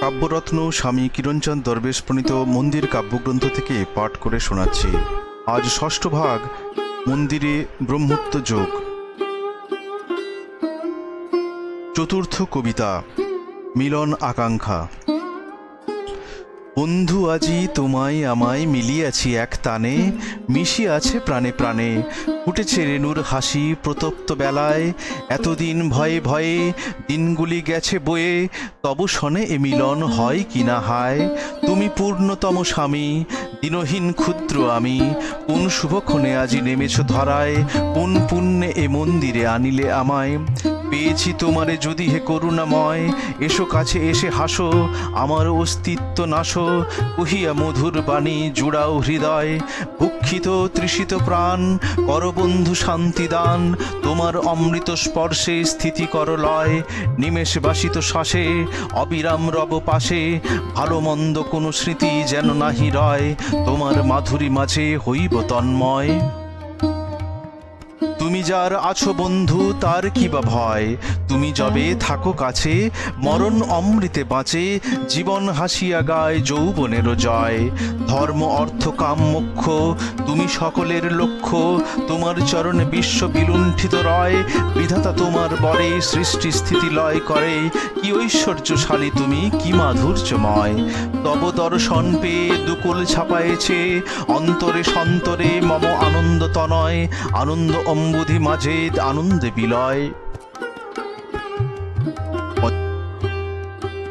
কাব্যরত্ন স্বামী কিরণচাঁদ দরবেশ প্রণীত মন্দির কাব্যগ্রন্থ থেকে পাঠ করে শোনাচ্ছি। আজ ষষ্ঠ ভাগ, মন্দিরে ব্রহ্মত্ব যোগ। চতুর্থ কবিতা, মিলন আকাঙ্ক্ষা। বন্ধু আজি তোমায় আমায় মিলিয়াছি এক তানে, মিশিয়াছে প্রাণে প্রাণে, ফুটেছে রেণুর হাসি প্রতপ্ত বেলায়। এতদিন ভয়ে ভয়ে দিনগুলি গেছে বয়ে, তবু শনে এ মিলন হয় কিনা হায়। তুমি পূর্ণতম স্বামী, দিনহীন ক্ষুদ্র আমি, কোন শুভক্ষণে আজি নেমেছ ধরায়, কোন পুণ্যে এ মন্দিরে আনিলে আমায়। পেয়েছি তোমারে যদি হে করুণাময়, এসো কাছে এসে হাসো, আমার অস্তিত্ব নাশো, কহিয়া মধুর বাণী জুড়াও হৃদয়। ভুক্ষিত তৃষিত প্রাণ কর বন্ধু শান্তিদান, তোমার অমৃত স্পর্শে স্থিতি কর লয়। নিমেষ বাসিত শ্বাসে অবিরাম রব পাশে, ভালো মন্দ কোনো স্মৃতি যেন নাহি রয়, তোমার মাধুরী মাঝে হইব তন্ময়। তুমি যার আছো বন্ধু তার কি বা ভয়, তুমি যবে থাকো কাছে মরণ অমৃতে বাঁচে, জীবন হাসিয়া গায় যৌবনের জয়। ধর্ম অর্থ কাম মোক্ষ তুমি সকলের লক্ষ্য, তোমার চরণে বিশ্ব বিলুণ্ঠিত রয়। বিধাতা তোমার বরে সৃষ্টি স্থিতি লয় করে, কি ঐশ্বর্যশালী তুমি কি মাধুর্যময়। তব দর্শন পেয়ে দুকুল ছাপায়েছে, অন্তরে সন্তরে মম আনন্দ তনয়, আনন্দ অম্বুধি মাঝে আনন্দে বিলয়।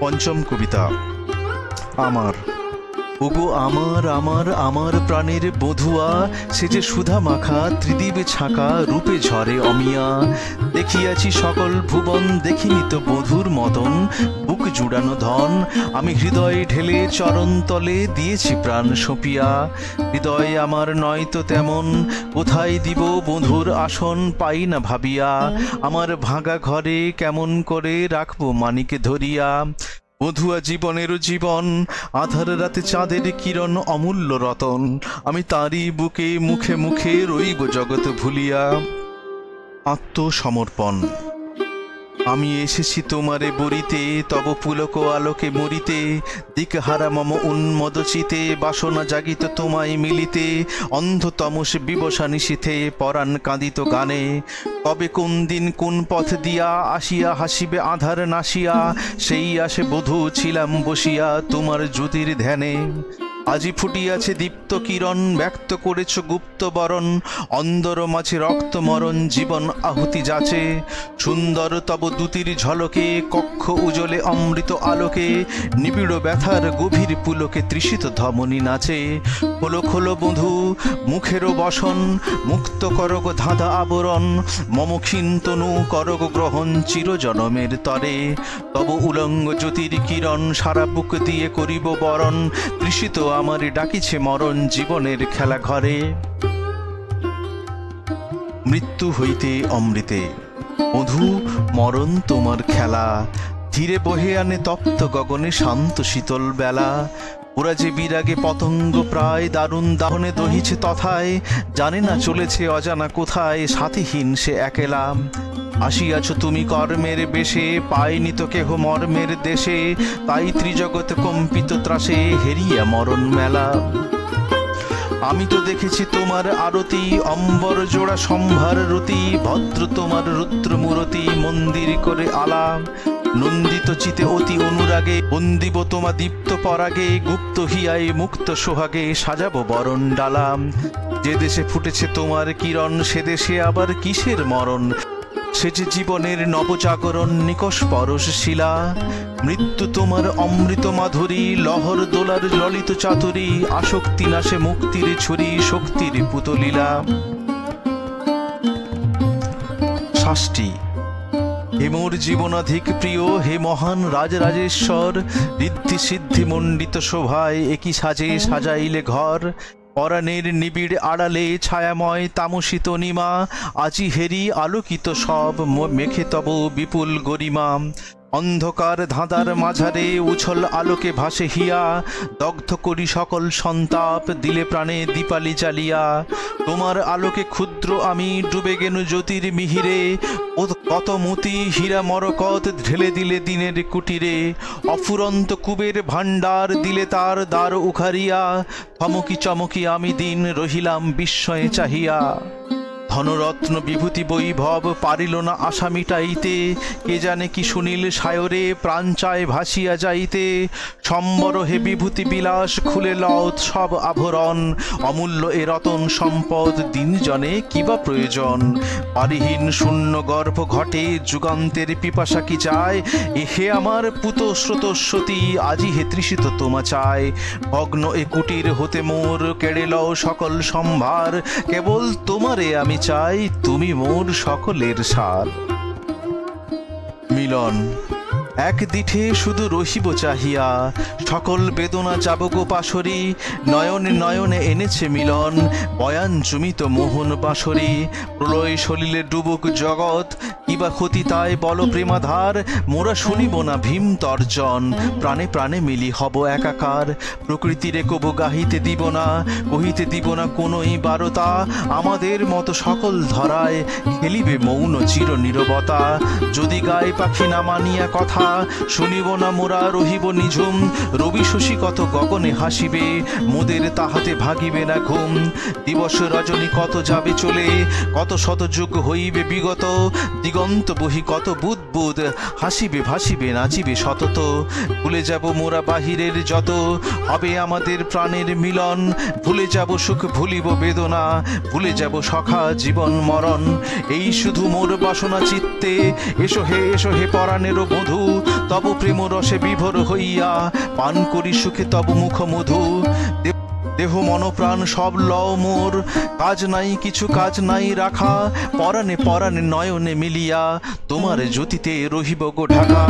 পঞ্চম কবিতা, আমার। ওগো আমার আমার আমার প্রাণের বধুয়া, সে যে সুধা মাখা ত্রিদিবে ছাকা রূপে ঝরে অমিয়া। দেখিয়াছি সকল ভুবন দেখিনি তো বধুর মতন, বুক জুড়ানো ধন আমি হৃদয়ে ঢেলে চরণ তলে দিয়েছি প্রাণ সঁপিয়া। হৃদয় আমার নয় তো তেমন, কোথায় দিব বধুর আসন পাই না ভাবিয়া। আমার ভাঙা ঘরে কেমন করে রাখবো মানিকে ধরিয়া। বধুয়া জীবনের জীবন, আধার রাতে চাঁদের কিরণ অমূল্য রতন, আমি তারই বুকে মুখে মুখে রইব জগৎ ভুলিয়া। আত্মসমর্পণ। আমি এসেছি তোমারে বরিতে, তব পুলক আলোকে মরিতে, দিকহারা মম উন্মদ চিতে, বাসনা জাগিত তোমায় মিলিতে। অন্ধ তমস বিবসা নিশীথে পরাণ কাঁদিত গানে, কবে কোন দিন কোন পথ দিয়া আসিয়া হাসিবে আধার নাসিয়া। সেই আসে বধূ ছিলাম বসিয়া তোমার জ্যোতির ধ্যানে। আজি ফুটিয়াছে দীপ্ত কিরণ, ব্যক্ত করেছ গুপ্ত বরণ, অন্দর মাঝে রক্ত মরণ জীবন আহুতি যাচে। সুন্দর তব দ্যুতির ঝলকে কক্ষ উজলে অমৃত আলোকে, নিবিড় ব্যথার গভীর পুলকে তৃষিত ধমনী নাচে। খোলো খোলো বধূ মুখেরও বসন, মুক্ত করগ ধাঁধা আবরণ, মম ক্ষীণ তনু করগ গ্রহণ চিরজনমের তরে। তব উলঙ্গ জ্যোতির কিরণ সারা বুক দিয়ে করিব বরণ, তৃষিত আমারে ডাকিছে মরণ জীবনের খেলা ঘরে। মৃত্যু হইতে অমৃতে মধু মরণ তোমার খেলা, ধীরে বহে আনে তপ্ত গগনে শান্ত শীতল বেলা। ওরা যে বিরাগে পতঙ্গ প্রায় দারুণ দাহনে দহিছে তথায়, জানে না চলেছে অজানা কোথায় সাথীহীন সে একেলা। আসিয়াছ তুমি কর্মের বেশে, পায়নি তো কেহ মর্মের দেশে, তাই ত্রিজগৎ কম্পিত ত্রাসে হেরিয়া মরণ মেলা। আমি তো দেখেছি তোমার আরতি, অম্বর জোড়া সম্ভার রতি, ভদ্র তোমার রুদ্র মূরতি মন্দির করে আলা। নন্দিত চিতে অতি অনুরাগে বন্দিব তোমা দীপ্ত পরাগে, গুপ্ত হিয়ায় মুক্ত সোহাগে সাজাবো বরণ ডালা। যে দেশে ফুটেছে তোমার কিরণ সে দেশে আবার কিসের মরণ, সে যে জীবনের নবজাগরণ নিকষ পরশ শিলা। মৃত্যু তোমার অমৃত মাধুরী, লহর দোলার ললিত চাতুরী, আসক্তি নাশে মুক্তির ছুরি শক্তির পুতলীলা। ষষ্ঠী। হে মোর জীবনাধিক প্রিয়, হে মহান রাজরাজেশ্বর, ঋদ্ধি সিদ্ধি মণ্ডিত শোভায় একই সাজে সাজাইলে ঘর। পরাণের নিবিড় আড়ালে ছায়াময় তামসিত নিমা, আজি হেরি আলোকিত সব মেখে তব বিপুল গরিমা। অন্ধকার ধাঁধার মাঝারে উছল আলোকে ভাসে হিয়া, দগ্ধ করি সকল সন্তাপ, দিলে প্রাণে দীপালি জ্বালিয়া। তোমার আলোকে ক্ষুদ্র আমি ডুবে গেন জ্যোতির মিহিরে, ও কত মতি হীরা মরকত ঢেলে দিলে দিনের কুটিরে। অফুরন্ত কুবের ভাণ্ডার দিলে তার দ্বার উখারিয়া, থমকি চমকি আমি দিন রহিলাম বিস্ময়ে চাহিয়া। ধনরত্ন বিভূতি বৈভব পারিল না আশা মিটাইতে, কে জানে কি সুনীল সায়রে প্রাণ চায় ভাসিয়া যাইতে। সম্বর হে বিভূতি বিলাস খুলে লও সব আভরণ, অমূল্য এ রতন সম্পদ দিন জনে কিবা প্রয়োজন। পারিহীন শূন্য গর্ভ ঘটে যুগান্তের পিপাসা কি চায়, হে আমার পুত স্রোতস্বতী আজি হে তৃষিত তোমা চায়। ভগ্ন এ কুটির হতে মোর কেড়ে লও সকল সম্ভার, কেবল তোমারে আমি চাই তুমি মোর সকলের সার। মিলন এক দিঠে শুধু রহিব চাহিয়া, সকল বেদনা যাব গো পাশরি। নয়নে নয়নে এনেছে মিলন বয়ান জুমিত মোহন বাঁশরি। প্রলয় সলিলে ডুবুক জগৎ, কিবা ক্ষতি তাই বল প্রেমাধার। মোরা শুনিব না ভীম তর্জন, প্রাণে প্রাণে মিলি হব একাকার। প্রকৃতিরে কবু গাহিতে দিব না, কহিতে দিব না কোনোই বারতা। আমাদের মতো সকল ধরায় খেলিবে মৌন চির নীরবতা। যদি গায়ে পাখি না মানিয়া কথা, শুনিব না মোরা রহিব নিঝুম। রবি শশী কত গগনে হাসিবে, মোদের তাহাতে ভাগিবে না ঘুম। দিবস রজনী কত যাবে চলে, কত শত যুগ হইবে বিগত। দিগন্ত বহি কত বুদবুদ, হাসিবে ভাসিবে নাচিবে সতত। ভুলে যাব মোরা বাহিরের যত, হবে আমাদের প্রাণের মিলন। ভুলে যাব সুখ ভুলিব বেদনা, ভুলে যাব সখা জীবন মরণ। এই শুধু মোর বাসনা চিত্তে, এসো হে পরাণেরও বধূ। তব প্রেম রসে বিভোর হইয়া, পান করি সুখে তব মুখ মধু। দেহ মন প্রাণ সব লও মোর, কাজ নাই কিছু কাজ নাই রাখা। পরাণে পরাণে নয়নে মিলিয়া, তোমার জ্যোতিতে রহিব গো ঢাকা।